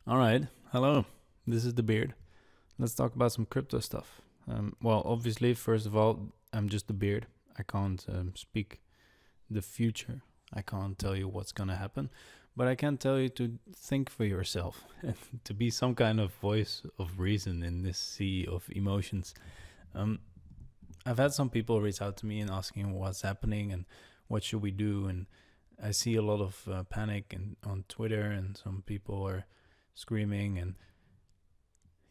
All right. Hello. This is the beard. Let's talk about some crypto stuff. Well, obviously, first of all, I'm just the beard. I can't speak the future. I can't tell you what's going to happen, but I can tell you to think for yourself and to be some kind of voice of reason in this sea of emotions. Um, I've had some people reach out to me and asking what's happening and what should we do, and I see a lot of panic and on Twitter, and some people are screaming, and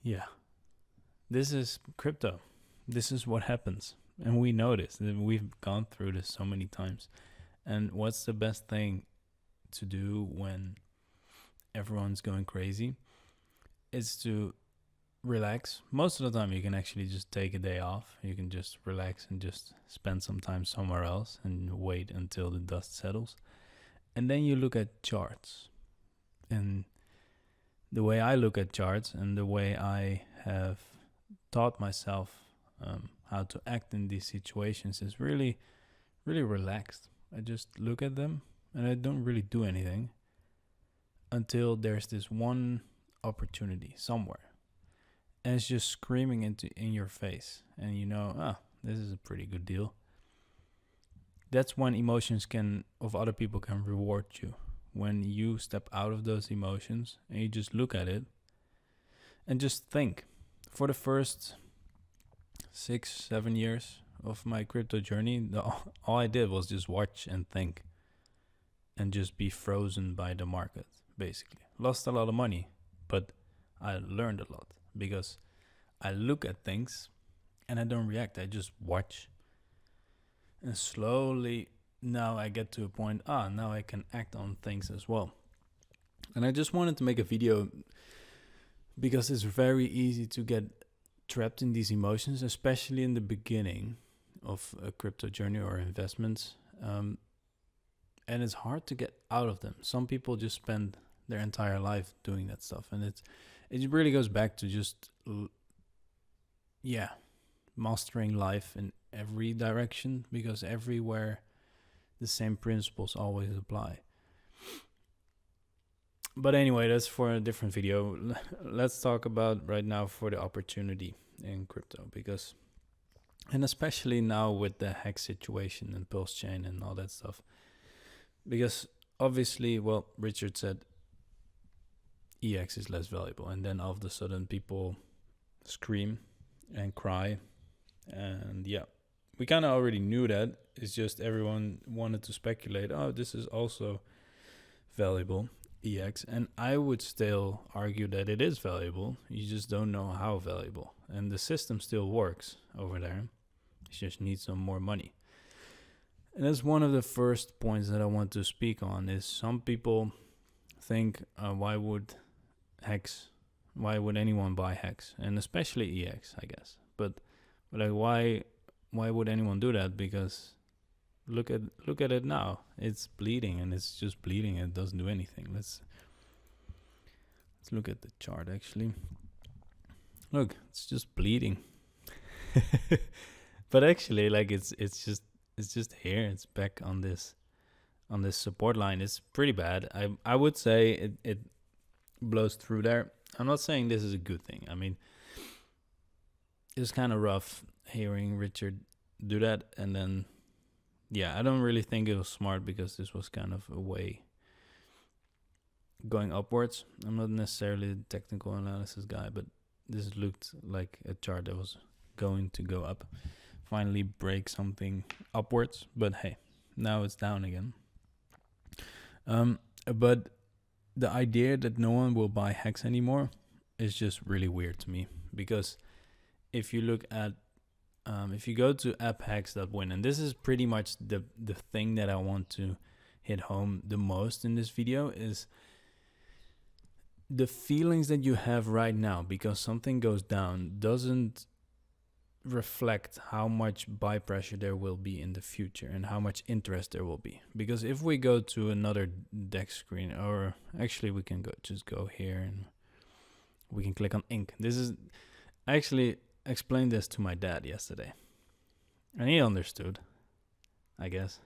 yeah, this is crypto. This is what happens, and we know this. We've gone through this so many times. And what's the best thing to do when everyone's going crazy? Is to relax. Most of the time, you can actually just take a day off. You can just relax and just spend some time somewhere else and wait until the dust settles. And then you look at charts. And the way I look at charts and the way I have taught myself how to act in these situations is really, really relaxed. I just look at them and I don't really do anything until there's this one opportunity somewhere. And it's just screaming in your face. And you know, this is a pretty good deal. That's when emotions of other people can reward you. When you step out of those emotions and you just look at it and just think. For the first 6-7 years of my crypto journey, all I did was just watch and think and just be frozen by the market, basically. Lost a lot of money, but I learned a lot because I look at things and I don't react. I just watch. And slowly now I get to a point, now I can act on things as well. And I just wanted to make a video because it's very easy to get trapped in these emotions, especially in the beginning of a crypto journey or investments. And it's hard to get out of them. Some people just spend their entire life doing that stuff. And it really goes back to just, mastering life in every direction, because everywhere the same principles always apply. But anyway, that's for a different video. Let's talk about right now for the opportunity in crypto, and especially now with the HEX situation and Pulsechain and all that stuff. Because obviously, well, Richard said eHEX is less valuable, and then all of a sudden people scream and cry. And yeah, we kind of already knew that. It's just everyone wanted to speculate, this is also valuable, eHEX. And I would still argue that it is valuable. You just don't know how valuable. And the system still works over there. It just needs some more money. And that's one of the first points that I want to speak on, is some people think, why would anyone buy HEX? And especially eHEX, I guess. But like, why would anyone do that? Because look at it now. It's bleeding, and it's just bleeding, and it doesn't do anything. Let's look at the chart actually. Look, it's just bleeding. But actually, like, it's just here. It's back on this support line. It's pretty bad. I would say it blows through there. I'm not saying this is a good thing. I mean, it's kind of rough hearing Richard do that, and then I don't really think it was smart, because this was kind of a way going upwards. I'm not necessarily the technical analysis guy, but this looked like a chart that was going to go up, finally break something upwards, but hey, now it's down again. But the idea that no one will buy HEX anymore is just really weird to me, because if you look at if you go to apphex.win, and this is pretty much the thing that I want to hit home the most in this video, is the feelings that you have right now because something goes down doesn't reflect how much buy pressure there will be in the future and how much interest there will be. Because if we go to another DEX screen, or actually we can go here and we can click on ink. I actually explained this to my dad yesterday, and he understood, I guess,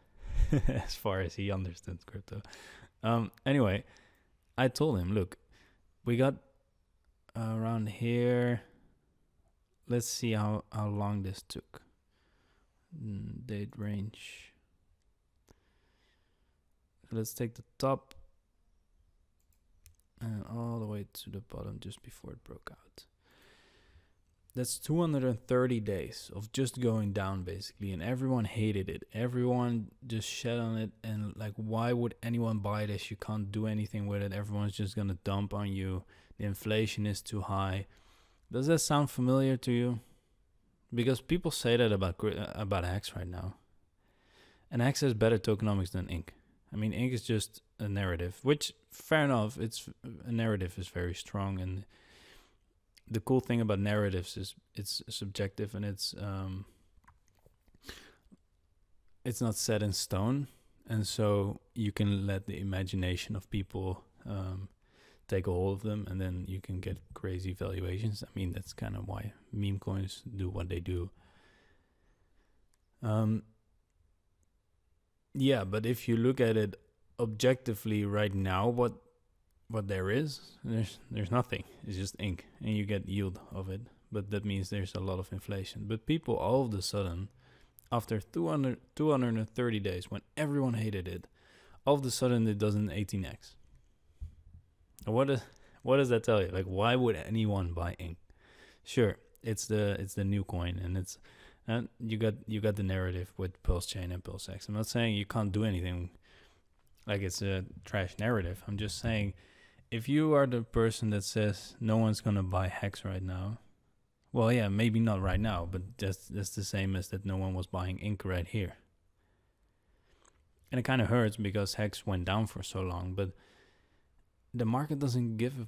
as far as he understood crypto. Anyway, I told him, look, we got around here. Let's see how long this took. Date range. Let's take the top and all the way to the bottom just before it broke out. That's 230 days of just going down basically, and everyone hated it. Everyone just shed on it, and like, why would anyone buy this? You can't do anything with it. Everyone's just gonna dump on you. The inflation is too high. Does that sound familiar to you? Because people say that about HEX right now. And HEX has better tokenomics than Ink. I mean, Ink is just a narrative, which, fair enough, a narrative is very strong, and the cool thing about narratives is it's subjective, and it's not set in stone, and so you can let the imagination of people take a hold of them, and then you can get crazy valuations. I mean, that's kind of why meme coins do what they do. Yeah, but if you look at it objectively right now, what there is, there's nothing. It's just ink, and you get yield of it, but that means there's a lot of inflation. But people all of a sudden, after 230 days, when everyone hated it, all of a sudden it does an 18x. What does that tell you? Like, why would anyone buy ink? Sure, it's the new coin, and you got the narrative with Pulsechain and Pulsechain. I'm not saying you can't do anything like it's a trash narrative. I'm just saying, if you are the person that says no one's gonna buy HEX right now, well, yeah, maybe not right now, but that's the same as that no one was buying ink right here. And it kind of hurts because HEX went down for so long, but the market doesn't give a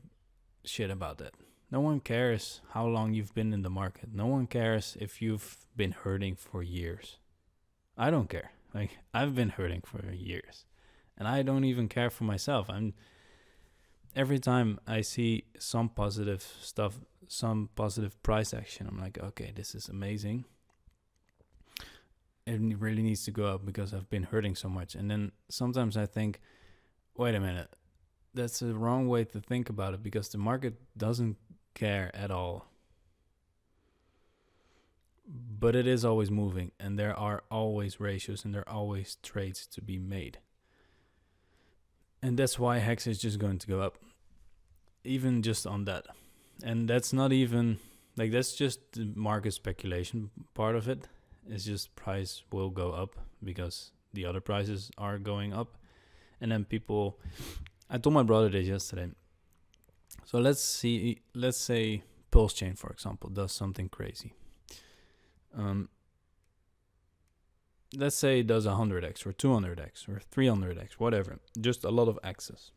shit about that. No one cares how long you've been in the market. No one cares if you've been hurting for years. I don't care. Like, I've been hurting for years, and I don't even care for myself. Every time I see some positive stuff, some positive price action, I'm like, okay, this is amazing. It really needs to go up because I've been hurting so much. And then sometimes I think, wait a minute, that's the wrong way to think about it, because the market doesn't care at all. But it is always moving, and there are always ratios, and there are always trades to be made. And that's why HEX is just going to go up, even just on that. And that's not even, like, that's just the market speculation part of it. It's just price will go up because the other prices are going up. And then people, I told my brother this yesterday. So let's say Pulsechain, for example, does something crazy. Let's say it does 100x or 200x or 300x, whatever. Just a lot of X's.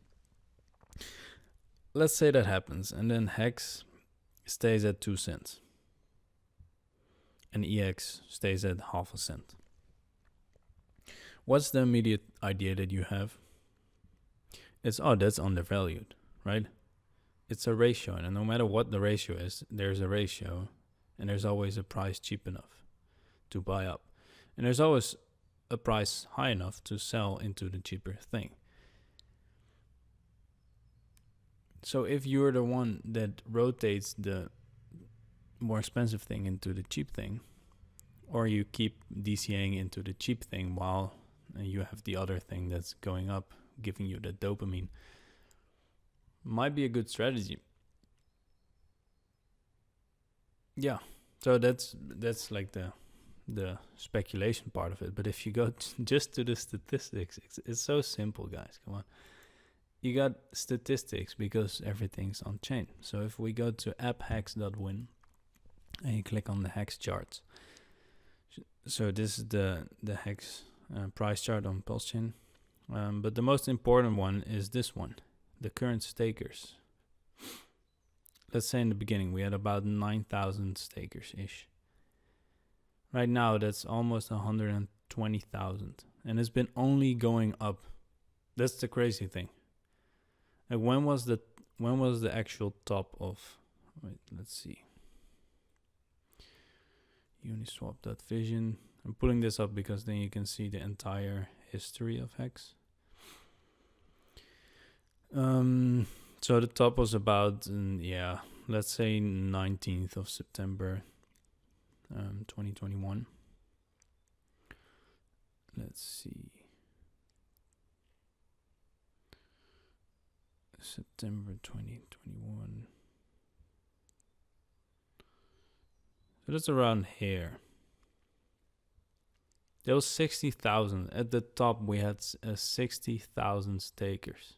Let's say that happens, and then HEX stays at 2 cents. And eHEX stays at half a cent. What's the immediate idea that you have? It's, oh, that's undervalued, right? It's a ratio, and no matter what the ratio is, there's a ratio, and there's always a price cheap enough to buy up. And there's always a price high enough to sell into the cheaper thing. So if you're the one that rotates the more expensive thing into the cheap thing, or you keep DCAing into the cheap thing while you have the other thing that's going up, giving you the dopamine, might be a good strategy. Yeah, so that's like the speculation part of it. But if you go just to the statistics, it's so simple, guys. Come on. You got statistics because everything's on chain. So if we go to apphex.win and you click on the HEX charts, so this is the HEX price chart on Pulsechain. But the most important one is this one, the current stakers. Let's say in the beginning we had about 9,000 stakers-ish. Right now that's almost 120,000, and it's been only going up. That's the crazy thing. Like, when was the actual top of? Wait, let's see. Uniswap.vision. I'm pulling this up because then you can see the entire history of HEX. So So the top was about, let's say 19th of September, 2021. Let's see. September 2021. So that's around here. There was 60,000. At the top, we had 60,000 stakers.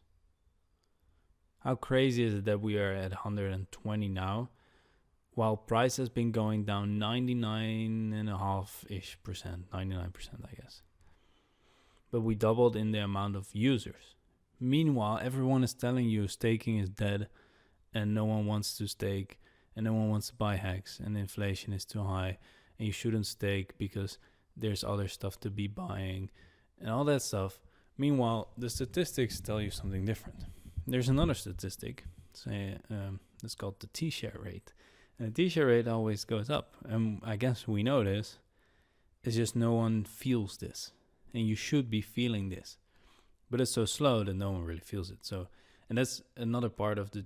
How crazy is it that we are at 120 now, while price has been going down 99.5%, 99%, I guess. But we doubled in the amount of users. Meanwhile, everyone is telling you staking is dead and no one wants to stake and no one wants to buy HEX and inflation is too high and you shouldn't stake because there's other stuff to be buying and all that stuff. Meanwhile, the statistics tell you something different. There's another statistic, it's called the T-share rate. And the T-share rate always goes up. And I guess we know this. It's just no one feels this. And you should be feeling this. But it's so slow that no one really feels it. So, and that's another part of the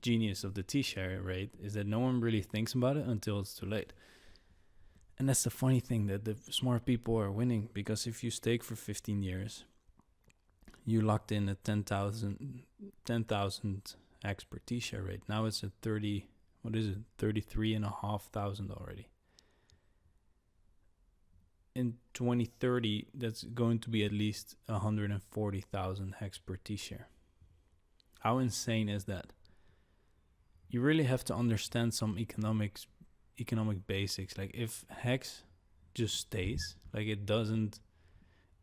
genius of the T-share rate, is that no one really thinks about it until it's too late. And that's the funny thing, that the smart people are winning. Because if you stake for 15 years, you locked in a 10,000 X per T-share rate. Now it's at 33,500 already. In 2030, that's going to be at least 140,000 HEX per T-share. How insane is that? You really have to understand some economic basics. Like if HEX just stays, like it doesn't,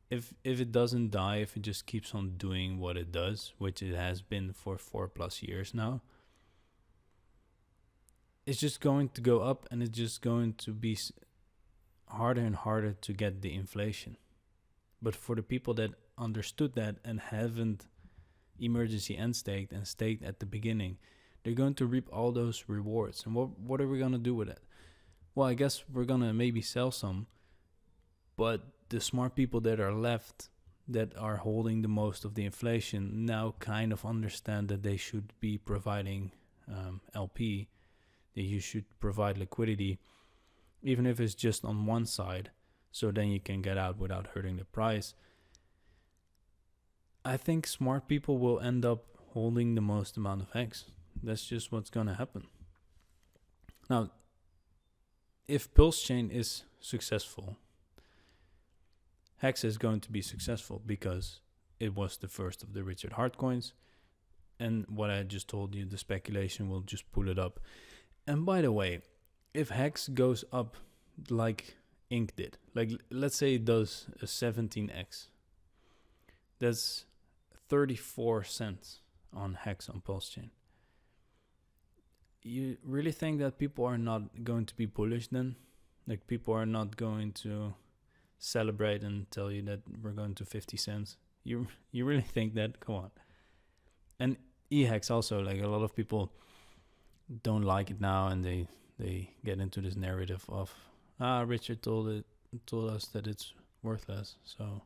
if it doesn't die, if it just keeps on doing what it does, which it has been for 4+ years now, it's just going to go up, and it's just going to be harder and harder to get the inflation. But for the people that understood that and haven't emergency end staked and staked at the beginning, they're going to reap all those rewards. And what are we going to do with it? Well, I guess we're going to maybe sell some, but the smart people that are left, that are holding the most of the inflation, now kind of understand that they should be providing LP, that you should provide liquidity, even if it's just on one side, so then you can get out without hurting the price. I think smart people will end up holding the most amount of HEX. That's just what's going to happen. Now, if Pulsechain is successful, HEX is going to be successful because it was the first of the Richard Hart coins. And what I just told you, the speculation will just pull it up. And by the way, if HEX goes up like Ink did, like let's say it does a 17x, that's 34 cents on HEX on Pulsechain. You really think that people are not going to be bullish then? Like people are not going to celebrate and tell you that we're going to 50 cents? You really think that? Come on. And eHEX also, like a lot of people don't like it now, and they get into this narrative of Richard told us that it's worthless, so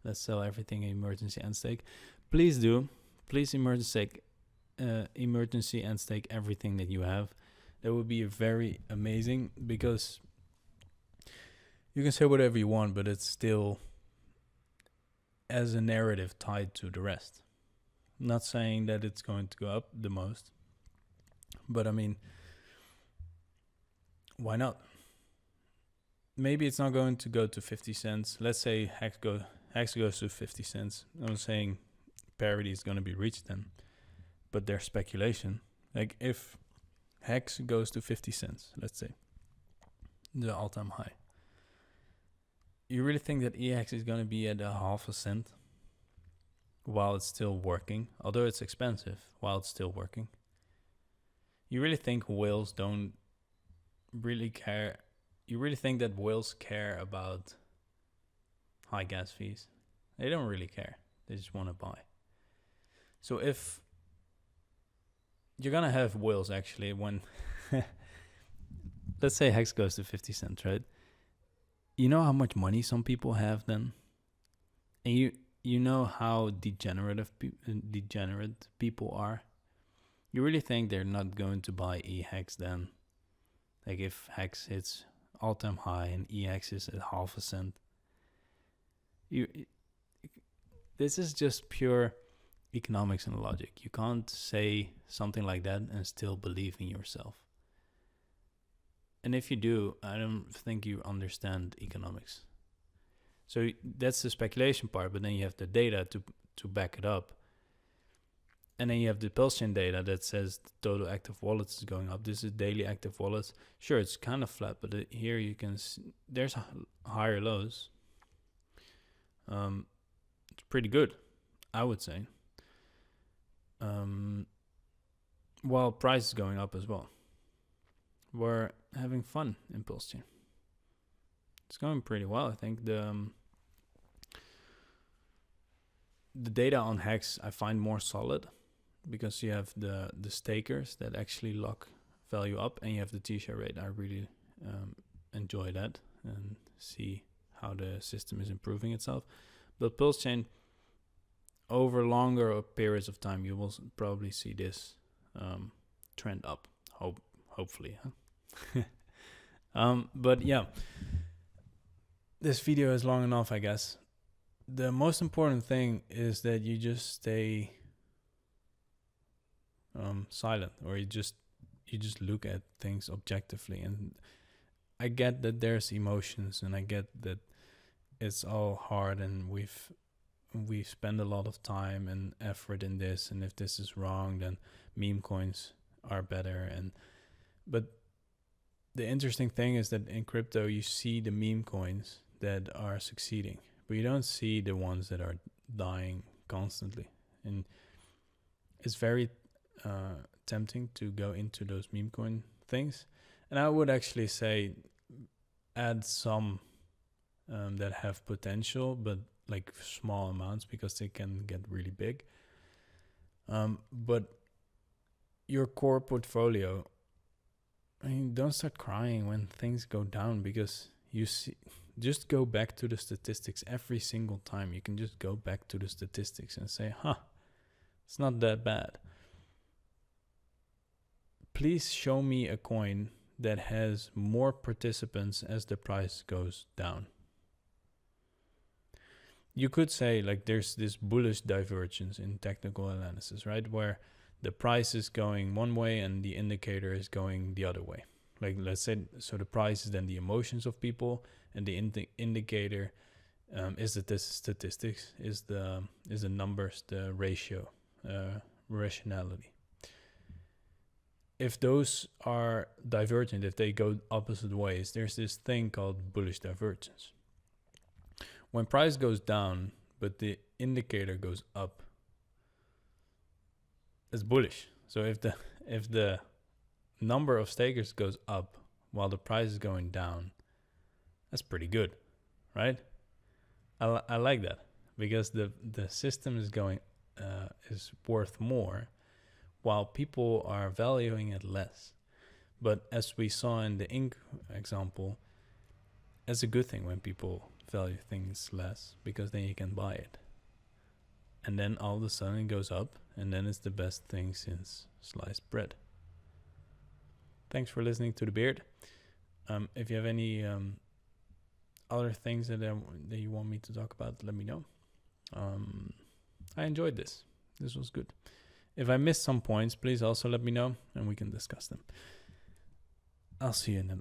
let's sell everything emergency end stake. Please do. Please emergency end stake everything that you have. That would be very amazing, because you can say whatever you want, but it's still as a narrative tied to the rest. I'm not saying that it's going to go up the most, but I mean, why not? Maybe it's not going to go to 50 cents. Let's say HEX goes to 50 cents. I'm saying parity is going to be reached then, but there's speculation. Like if HEX goes to 50 cents, let's say, the all-time high, you really think that eHEX is going to be at a half a cent while it's still working? Although it's expensive, while it's still working. You really think whales don't really care? You really think that whales care about high gas fees? They don't really care. They just want to buy. So if you're going to have whales actually when, let's say HEX goes to 50 cents, right? You know how much money some people have then? And you know how degenerate people are? You really think they're not going to buy eHEX then? Like if HEX hits all-time high and eHEX is at 0.5 cent. This is just pure economics and logic. You can't say something like that and still believe in yourself. And if you do, I don't think you understand economics. So that's the speculation part, but then you have the data to back it up. And then you have the Pulsechain data that says the total active wallets is going up. This is daily active wallets. Sure, it's kind of flat, but here you can see there's higher lows. It's pretty good, I would say. While price is going up as well. We're having fun in Pulsechain. It's going pretty well. I think the data on HEX I find more solid, because you have the stakers that actually lock value up, and you have the T-share rate. I really enjoy that and see how the system is improving itself. But Pulsechain, over longer periods of time, you will probably see this trend up. Hopefully, huh? But yeah, this video is long enough, I guess. The most important thing is that you just stay silent, or you just look at things objectively. And I get that there's emotions, and I get that it's all hard, and we've spent a lot of time and effort in this, and if this is wrong, then meme coins are better. But the interesting thing is that in crypto you see the meme coins that are succeeding, but you don't see the ones that are dying constantly. And it's very tempting to go into those meme coin things. And I would actually say add some that have potential, but like small amounts, because they can get really big. But your core portfolio, I mean, don't start crying when things go down, because you see, just go back to the statistics every single time. You can just go back to the statistics and say, it's not that bad. Please show me a coin that has more participants as the price goes down. You could say, like, there's this bullish divergence in technical analysis, right? Where the price is going one way and the indicator is going the other way. Like, let's say, so the price is then the emotions of people, and the indicator is the statistics, is the numbers, the ratio, rationality. If those are divergent, if they go opposite ways, there's this thing called bullish divergence. When price goes down, but the indicator goes up, it's bullish. So if the number of stakers goes up while the price is going down, that's pretty good, right? I like that, because the system is going is worth more, while people are valuing it less. But as we saw in the ink example, it's a good thing when people value things less, because then you can buy it. And then all of a sudden it goes up, and then it's the best thing since sliced bread. Thanks for listening to The Beard. If you have any other things that you want me to talk about, let me know. I enjoyed this. This was good. If I missed some points, please also let me know, and we can discuss them. I'll see you in another